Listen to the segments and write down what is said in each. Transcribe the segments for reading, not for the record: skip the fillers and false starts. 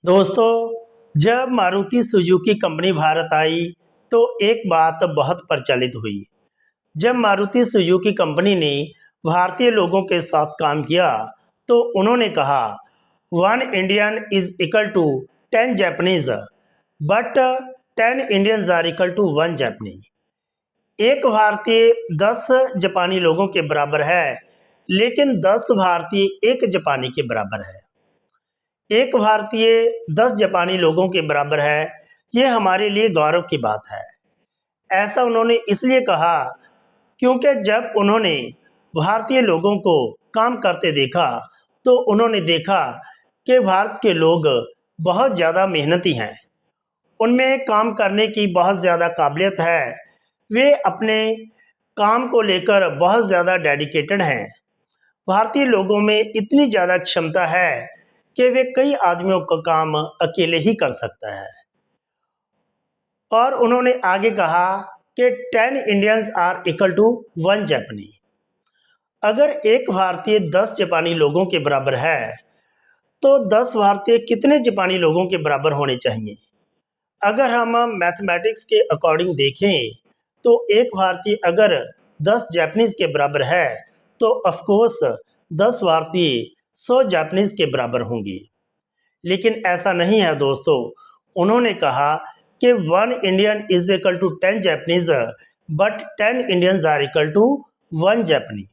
दोस्तों, जब Maruti Suzuki company Bharat आई तो एक बात बहुत प्रचलित हुई। जब मारुति सुजुकी कंपनी ने भारतीय लोगों के साथ काम किया तो उन्होंने कहा, one Indian is equal to 10 Japanese, but 10 Indians are equal to 1 जापानी। एक भारतीय 10 जापानी लोगों के बराबर है, लेकिन 10 भारतीय एक जापानी के बराबर है। एक भारतीय 10 जापानी लोगों के बराबर है, ये हमारे लिए गौरव की बात है। ऐसा उन्होंने इसलिए कहा क्योंकि जब उन्होंने भारतीय लोगों को काम करते देखा तो उन्होंने देखा कि भारत के लोग बहुत ज़्यादा मेहनती हैं, उनमें काम करने की बहुत ज़्यादा काबिलियत है, वे अपने काम को लेकर बहुत ज़्यादा डेडिकेटेड हैं। भारतीय लोगों में इतनी ज़्यादा क्षमता है कि वे कई आदमियों का काम अकेले ही कर सकता है। और उन्होंने आगे कहा कि 10 इंडियंस आर इक्वल टू 1 जापानी। अगर एक भारतीय 10 जापानी लोगों के बराबर है तो 10 भारतीय कितने जापानी लोगों के बराबर होने चाहिए? अगर हम मैथमेटिक्स के अकॉर्डिंग देखें तो एक भारतीय अगर 10 जापानीज के बराबर है तो ऑफकोर्स 10 भारतीय 100 जापानीज के बराबर होंगे। लेकिन ऐसा नहीं है दोस्तों। उन्होंने कहा कि 1 Indian is equal to 10 Japanese, but 10 Indians are equal to 1 जापानी।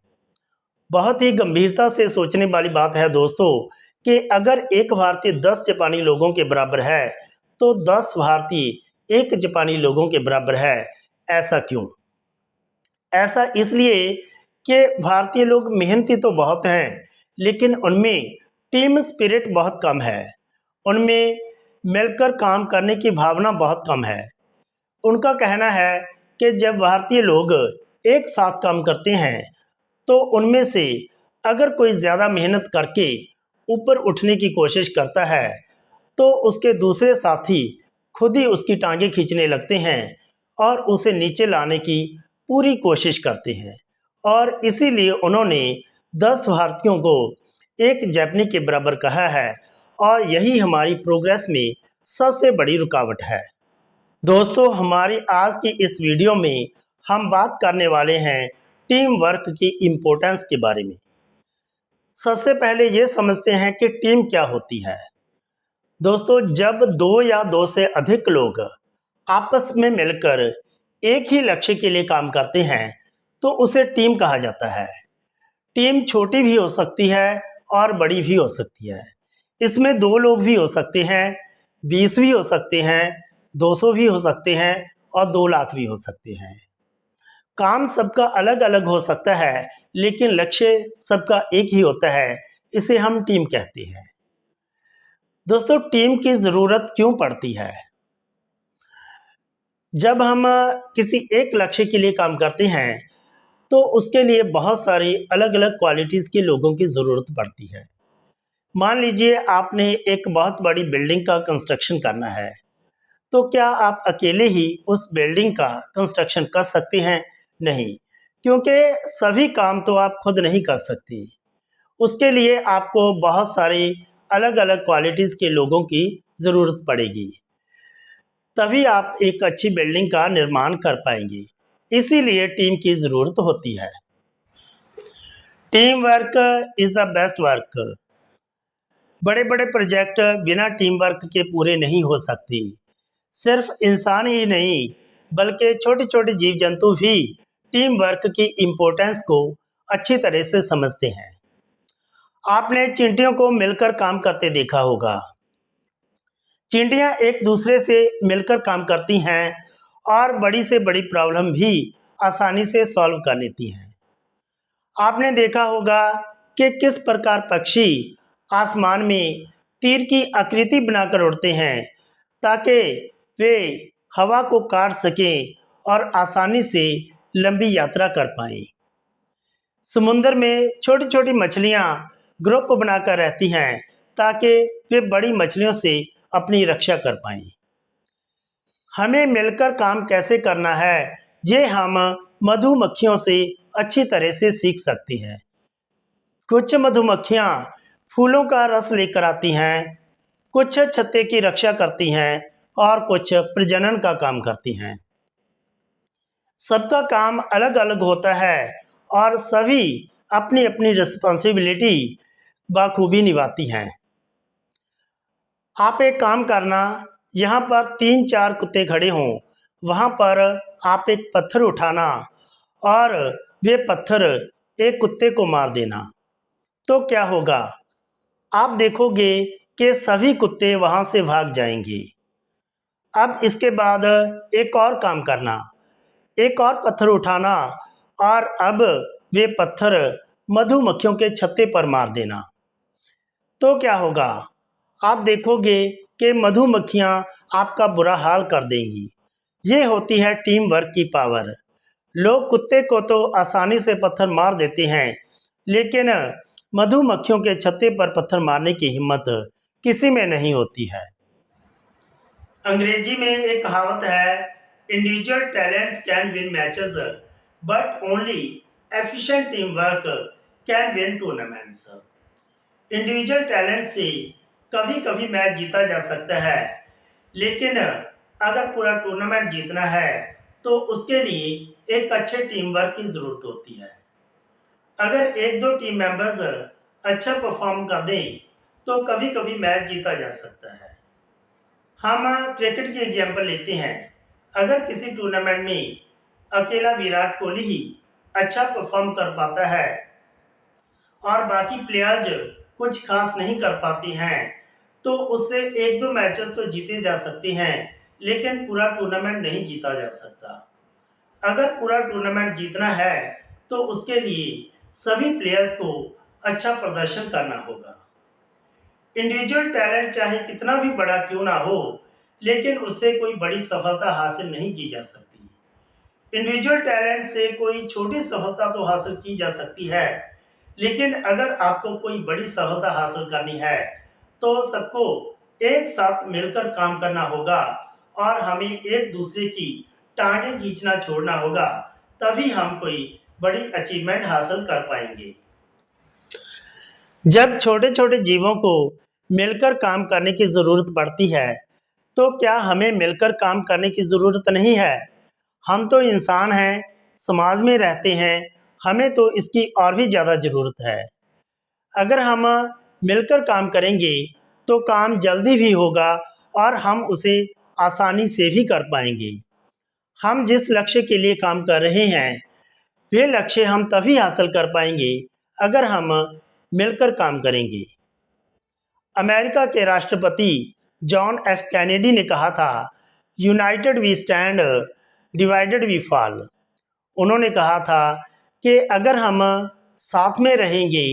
बहुत ही गंभीरता से सोचने वाली बात है दोस्तों कि अगर एक भारतीय 10 जापानी लोगों के बराबर है तो 10 भारतीय एक जापानी लोगों के बराबर है। ऐसा क्यों? ऐसा इसलिए कि भारतीय लोग मेहनती तो बहुत हैं, लेकिन उनमें टीम स्पिरिट बहुत कम है, उनमें मिलकर काम करने की भावना बहुत कम है। उनका कहना है कि जब भारतीय लोग एक साथ काम करते हैं तो उनमें से अगर कोई ज़्यादा मेहनत करके ऊपर उठने की कोशिश करता है तो उसके दूसरे साथी खुद ही उसकी टांगें खींचने लगते हैं और उसे नीचे लाने की पूरी कोशिश करते हैं। और इसीलिए उन्होंने 10 भारतीयों को एक जापानी के बराबर कहा है, और यही हमारी प्रोग्रेस में सबसे बड़ी रुकावट है। दोस्तों, हमारी आज की इस वीडियो में हम बात करने वाले हैं टीम वर्क की इम्पोर्टेंस के बारे में। सबसे पहले ये समझते हैं कि टीम क्या होती है। दोस्तों, जब 2 या 2 से अधिक लोग आपस में मिलकर एक ही लक्ष्य के लिए काम करते हैं तो उसे टीम कहा जाता है। टीम छोटी भी हो सकती है और बड़ी भी हो सकती है। इसमें 2 लोग भी हो सकते हैं, 20 भी हो सकते हैं, 200 भी हो सकते हैं और 2 लाख भी हो सकते हैं। काम सबका अलग अलग हो सकता है, लेकिन लक्ष्य सबका एक ही होता है। इसे हम टीम कहते हैं। दोस्तों, टीम की ज़रूरत क्यों पड़ती है? जब हम किसी एक लक्ष्य के लिए काम करते हैं तो उसके लिए बहुत सारी अलग अलग क्वालिटीज़ के लोगों की ज़रूरत पड़ती है। मान लीजिए आपने एक बहुत बड़ी बिल्डिंग का कंस्ट्रक्शन करना है, तो क्या आप अकेले ही उस बिल्डिंग का कंस्ट्रक्शन कर सकते हैं? नहीं, क्योंकि सभी काम तो आप खुद नहीं कर सकते। उसके लिए आपको बहुत सारी अलग अलग क्वालिटीज़ के लोगों की ज़रूरत पड़ेगी, तभी आप एक अच्छी बिल्डिंग का निर्माण कर पाएंगे। इसीलिए टीम की ज़रूरत होती है। Team work is the best work. बड़े बड़े प्रोजेक्ट बिना टीम वर्क के पूरे नहीं हो सकते। सिर्फ इंसान ही नहीं, बल्कि छोटे छोटे जीव जंतु भी टीम वर्क की इम्पोर्टेंस को अच्छी तरह से समझते हैं। आपने चींटियों को मिलकर काम करते देखा होगा। चींटियां एक दूसरे से मिलकर काम करती हैं और बड़ी से बड़ी प्रॉब्लम भी आसानी से सॉल्व कर लेती हैं। आपने देखा होगा कि किस प्रकार पक्षी आसमान में तीर की आकृति बनाकर उड़ते हैं ताकि वे हवा को काट सकें और आसानी से लंबी यात्रा कर पाएं। समुद्र में छोटी छोटी मछलियां ग्रुप बनाकर रहती हैं ताकि वे बड़ी मछलियों से अपनी रक्षा कर पाएं। हमें मिलकर काम कैसे करना है, ये हम मधुमक्खियों से अच्छी तरह से सीख सकते हैं। कुछ मधुमक्खियाँ फूलों का रस लेकर आती हैं, कुछ छत्ते की रक्षा करती हैं और कुछ प्रजनन का काम करती हैं। सबका काम अलग अलग होता है और सभी अपनी अपनी रिस्पॉन्सिबिलिटी बखूबी निभाती हैं। आप एक काम करना, यहाँ पर 3-4 कुत्ते खड़े हों, वहाँ पर आप एक पत्थर उठाना और वे पत्थर एक कुत्ते को मार देना। तो क्या होगा, आप देखोगे कि सभी कुत्ते वहाँ से भाग जाएंगे। अब इसके बाद एक और काम करना, एक और पत्थर उठाना और अब वे पत्थर मधुमक्खियों के छत्ते पर मार देना। तो क्या होगा, आप देखोगे कि मधुमक्खियाँ आपका बुरा हाल कर देंगी। ये होती है टीम वर्क की पावर। लोग कुत्ते को तो आसानी से पत्थर मार देते हैं, लेकिन मधुमक्खियों के छत्ते पर पत्थर मारने की हिम्मत किसी में नहीं होती है। अंग्रेजी में एक कहावत है, individual talents can win matches but only efficient team work can win tournaments. Individual talent से कभी कभी मैच जीता जा सकता है, लेकिन अगर पूरा टूर्नामेंट जीतना है तो उसके लिए एक अच्छे टीम वर्क की ज़रूरत होती है। अगर एक दो टीम मेंबर्स अच्छा परफॉर्म कर दें तो कभी कभी मैच जीता जा सकता है। हम क्रिकेट की एग्जाम्पल लेते हैं। अगर किसी टूर्नामेंट में अकेला विराट कोहली ही अच्छा परफॉर्म कर पाता है और बाकी प्लेयर्स कुछ खास नहीं कर पाती हैं, तो उससे एक दो मैचेस तो जीते जा सकते हैं, लेकिन पूरा टूर्नामेंट नहीं जीता जा सकता। अगर पूरा टूर्नामेंट जीतना है तो उसके लिए सभी प्लेयर्स को अच्छा प्रदर्शन करना होगा। इंडिविजुअल टैलेंट चाहे कितना भी बड़ा क्यों ना हो, लेकिन उससे कोई बड़ी सफलता हासिल नहीं की जा सकती। इंडिविजुअल टैलेंट से कोई छोटी सफलता तो हासिल की जा सकती है, लेकिन अगर आपको कोई बड़ी सफलता हासिल करनी है तो सबको एक साथ मिलकर काम करना होगा और हमें एक दूसरे की टांगें खींचना छोड़ना होगा, तभी हम कोई बड़ी अचीवमेंट हासिल कर पाएंगे। जब छोटे छोटे जीवों को मिलकर काम करने की ज़रूरत पड़ती है, तो क्या हमें मिलकर काम करने की ज़रूरत नहीं है? हम तो इंसान हैं, समाज में रहते हैं, हमें तो इसकी और भी ज़्यादा ज़रूरत है। अगर हम मिलकर काम करेंगे तो काम जल्दी भी होगा और हम उसे आसानी से भी कर पाएंगे। हम जिस लक्ष्य के लिए काम कर रहे हैं, वे लक्ष्य हम तभी हासिल कर पाएंगे अगर हम मिलकर काम करेंगे। अमेरिका के राष्ट्रपति जॉन एफ कैनेडी ने कहा था, united we stand, divided we fall. उन्होंने कहा था कि अगर हम साथ में रहेंगे,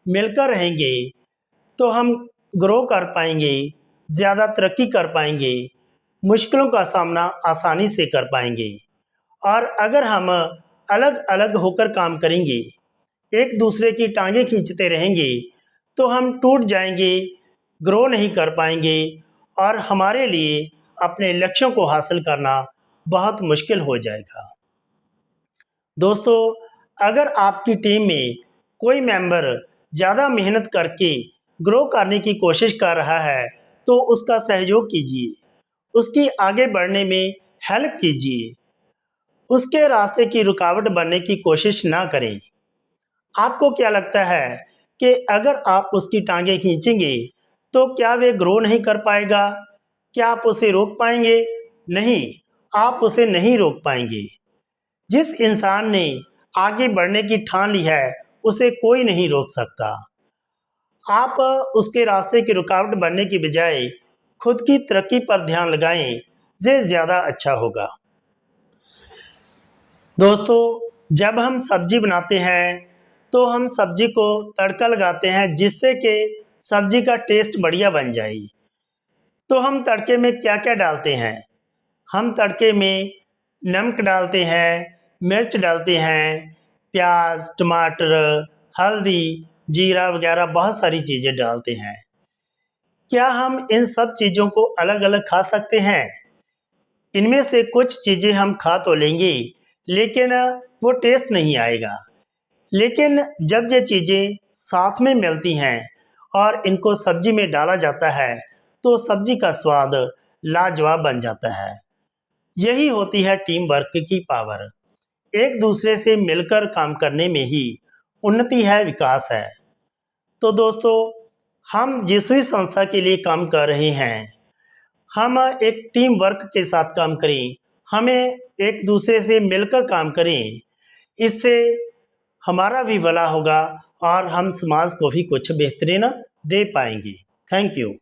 मिलकर रहेंगे, तो हम ग्रो कर पाएंगे, ज़्यादा तरक्की कर पाएंगे, मुश्किलों का सामना आसानी से कर पाएंगे। और अगर हम अलग अलग होकर काम करेंगे, एक दूसरे की टांगें खींचते रहेंगे, तो हम टूट जाएंगे, ग्रो नहीं कर पाएंगे और हमारे लिए अपने लक्ष्यों को हासिल करना बहुत मुश्किल हो जाएगा। दोस्तों, अगर आपकी टीम में कोई मेंबर ज़्यादा मेहनत करके ग्रो करने की कोशिश कर रहा है, तो उसका सहयोग कीजिए, उसकी आगे बढ़ने में हेल्प कीजिए, उसके रास्ते की रुकावट बनने की कोशिश ना करें। आपको क्या लगता है कि अगर आप उसकी टांगें खींचेंगे तो क्या वे ग्रो नहीं कर पाएगा? क्या आप उसे रोक पाएंगे? नहीं, आप उसे नहीं रोक पाएंगे। जिस इंसान ने आगे बढ़ने की ठान ली है, उसे कोई नहीं रोक सकता। आप उसके रास्ते की रुकावट बनने की बजाय खुद की तरक्की पर ध्यान लगाएं, ये ज़्यादा अच्छा होगा। दोस्तों, जब हम सब्जी बनाते हैं तो हम सब्जी को तड़का लगाते हैं जिससे कि सब्जी का टेस्ट बढ़िया बन जाए। तो हम तड़के में क्या क्या डालते हैं? हम तड़के में नमक डालते हैं, मिर्च डालते हैं, प्याज, टमाटर, हल्दी, जीरा वगैरह बहुत सारी चीज़ें डालते हैं। क्या हम इन सब चीज़ों को अलग अलग खा सकते हैं? इनमें से कुछ चीज़ें हम खा तो लेंगे, लेकिन वो टेस्ट नहीं आएगा। लेकिन जब ये चीज़ें साथ में मिलती हैं और इनको सब्जी में डाला जाता है, तो सब्जी का स्वाद लाजवाब बन जाता है। यही होती है टीम वर्क की पावर। एक दूसरे से मिलकर काम करने में ही उन्नति है, विकास है। तो दोस्तों, हम जिस भी संस्था के लिए काम कर रहे हैं, हम एक टीम वर्क के साथ काम करें, हमें एक दूसरे से मिलकर काम करें। इससे हमारा भी भला होगा और हम समाज को भी कुछ बेहतरीन दे पाएंगे। Thank you.